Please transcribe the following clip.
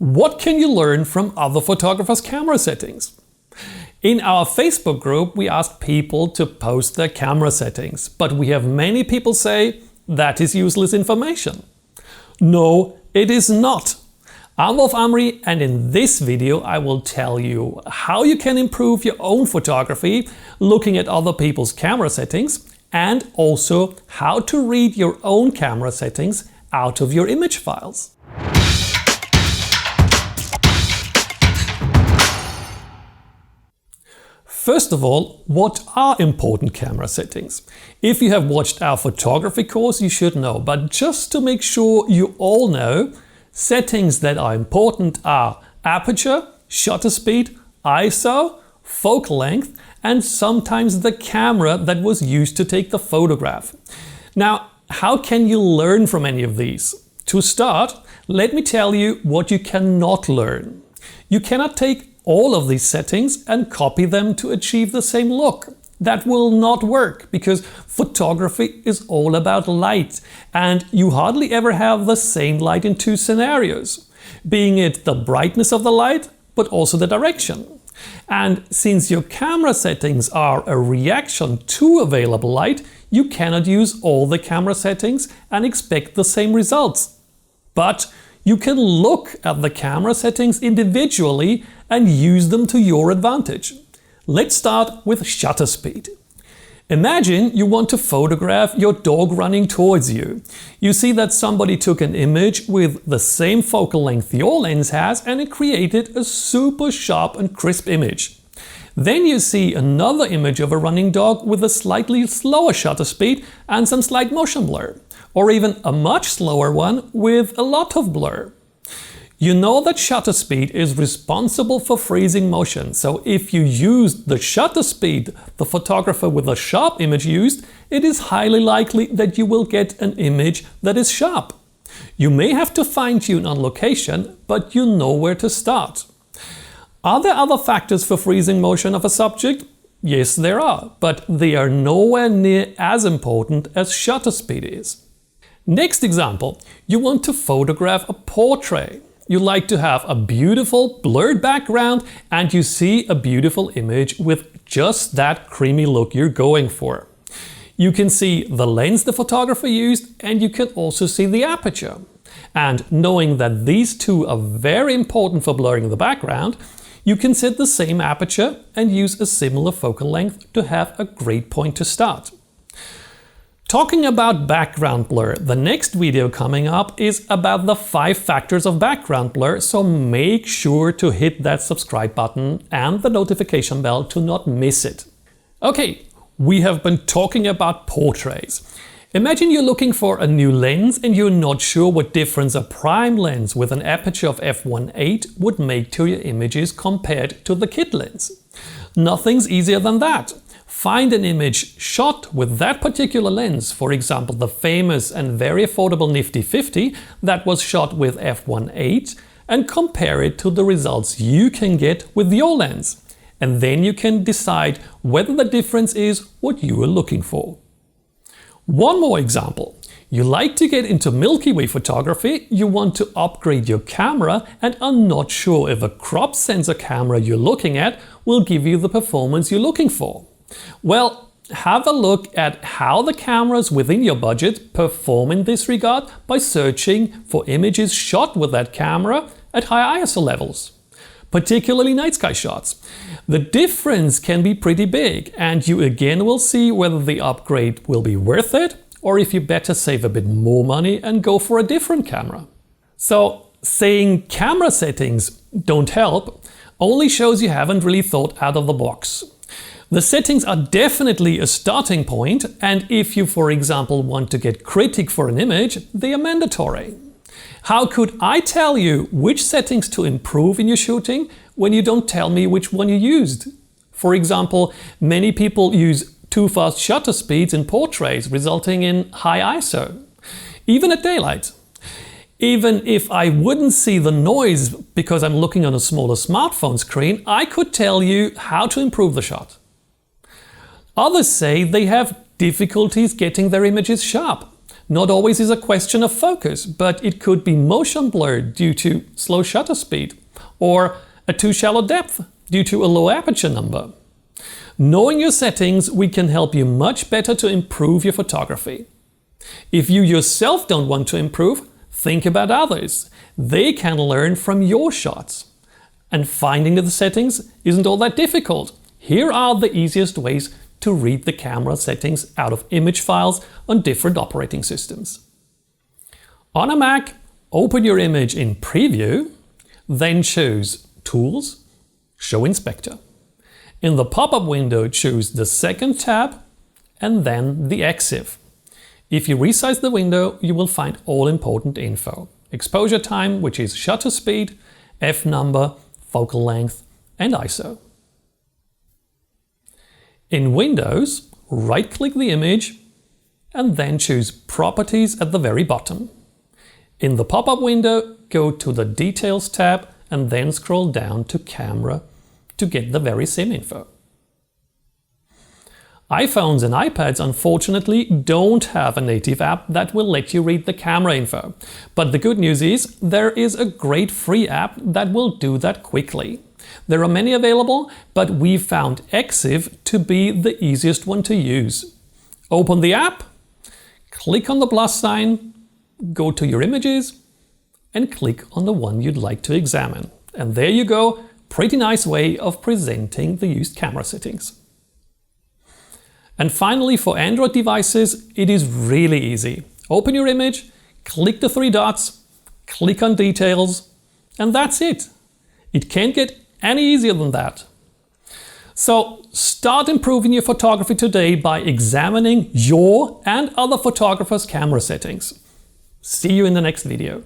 What can you learn from other photographers' camera settings? In our Facebook group, we asked people to post their camera settings, but we have many people say that is useless information. No, it is not. I'm Wolf Amri, and in this video I will tell you how you can improve your own photography looking at other people's camera settings, and also how to read your own camera settings out of your image files. First of all, what are important camera settings? If you have watched our photography course, you should know, but just to make sure you all know, settings that are important are aperture, shutter speed, ISO, focal length, and sometimes the camera that was used to take the photograph. Now, how can you learn from any of these? To start, let me tell you what you cannot learn. You cannot take all of these settings and copy them to achieve the same look. That will not work because photography is all about light, and you hardly ever have the same light in two scenarios, being it the brightness of the light but also the direction. And since your camera settings are a reaction to available light, you cannot use all the camera settings and expect the same results. But you can look at the camera settings individually and use them to your advantage. Let's start with shutter speed. Imagine you want to photograph your dog running towards you. You see that somebody took an image with the same focal length your lens has, and it created a super sharp and crisp image. Then you see another image of a running dog with a slightly slower shutter speed and some slight motion blur, or even a much slower one with a lot of blur. You know that shutter speed is responsible for freezing motion, so if you use the shutter speed the photographer with a sharp image used, it is highly likely that you will get an image that is sharp. You may have to fine-tune on location, but you know where to start. Are there other factors for freezing motion of a subject? Yes, there are, but they are nowhere near as important as shutter speed is. Next example, you want to photograph a portrait. You like to have a beautiful blurred background and you see a beautiful image with just that creamy look you're going for. You can see the lens the photographer used, and you can also see the aperture. And knowing that these two are very important for blurring the background, you can set the same aperture and use a similar focal length to have a great point to start. Talking about background blur, the next video coming up is about the 5 factors of background blur, so make sure to hit that subscribe button and the notification bell to not miss it. Okay, we have been talking about portraits. Imagine you're looking for a new lens and you're not sure what difference a prime lens with an aperture of f1.8 would make to your images compared to the kit lens. Nothing's easier than that. Find an image shot with that particular lens, for example the famous and very affordable Nifty 50 that was shot with f1.8, and compare it to the results you can get with your lens. And then you can decide whether the difference is what you are looking for. One more example. You like to get into Milky Way photography, you want to upgrade your camera and are not sure if a crop sensor camera you're looking at will give you the performance you're looking for. Well, have a look at how the cameras within your budget perform in this regard by searching for images shot with that camera at high ISO levels, particularly night sky shots. The difference can be pretty big, and you again will see whether the upgrade will be worth it or if you better save a bit more money and go for a different camera. So saying camera settings don't help only shows you haven't really thought out of the box. The settings are definitely a starting point, and if you, for example, want to get critic for an image, they are mandatory. How could I tell you which settings to improve in your shooting when you don't tell me which one you used? For example, many people use too fast shutter speeds in portraits, resulting in high ISO, even at daylight. Even if I wouldn't see the noise because I'm looking on a smaller smartphone screen, I could tell you how to improve the shot. Others say they have difficulties getting their images sharp. Not always is a question of focus, but it could be motion blur due to slow shutter speed, or a too shallow depth due to a low aperture number. Knowing your settings, we can help you much better to improve your photography. If you yourself don't want to improve, think about others. They can learn from your shots. And finding the settings isn't all that difficult. Here are the easiest ways to read the camera settings out of image files on different operating systems. On a Mac, open your image in Preview, then choose Tools, Show Inspector. In the pop-up window, choose the second tab and then the EXIF. If you resize the window, you will find all important info. Exposure time, which is shutter speed, f-number, focal length and ISO. In Windows, right-click the image and then choose Properties at the very bottom. In the pop-up window, go to the Details tab and then scroll down to Camera to get the very same info. iPhones and iPads unfortunately don't have a native app that will let you read the camera info. But the good news is there is a great free app that will do that quickly. There are many available, but we found EXIF to be the easiest one to use. Open the app, click on the plus sign, go to your images and click on the one you'd like to examine. And there you go, pretty nice way of presenting the used camera settings. And finally, for Android devices, it is really easy. Open your image, click the three dots, click on Details, and that's it. It can't get any easier than that. So start improving your photography today by examining your and other photographers' camera settings. See you in the next video.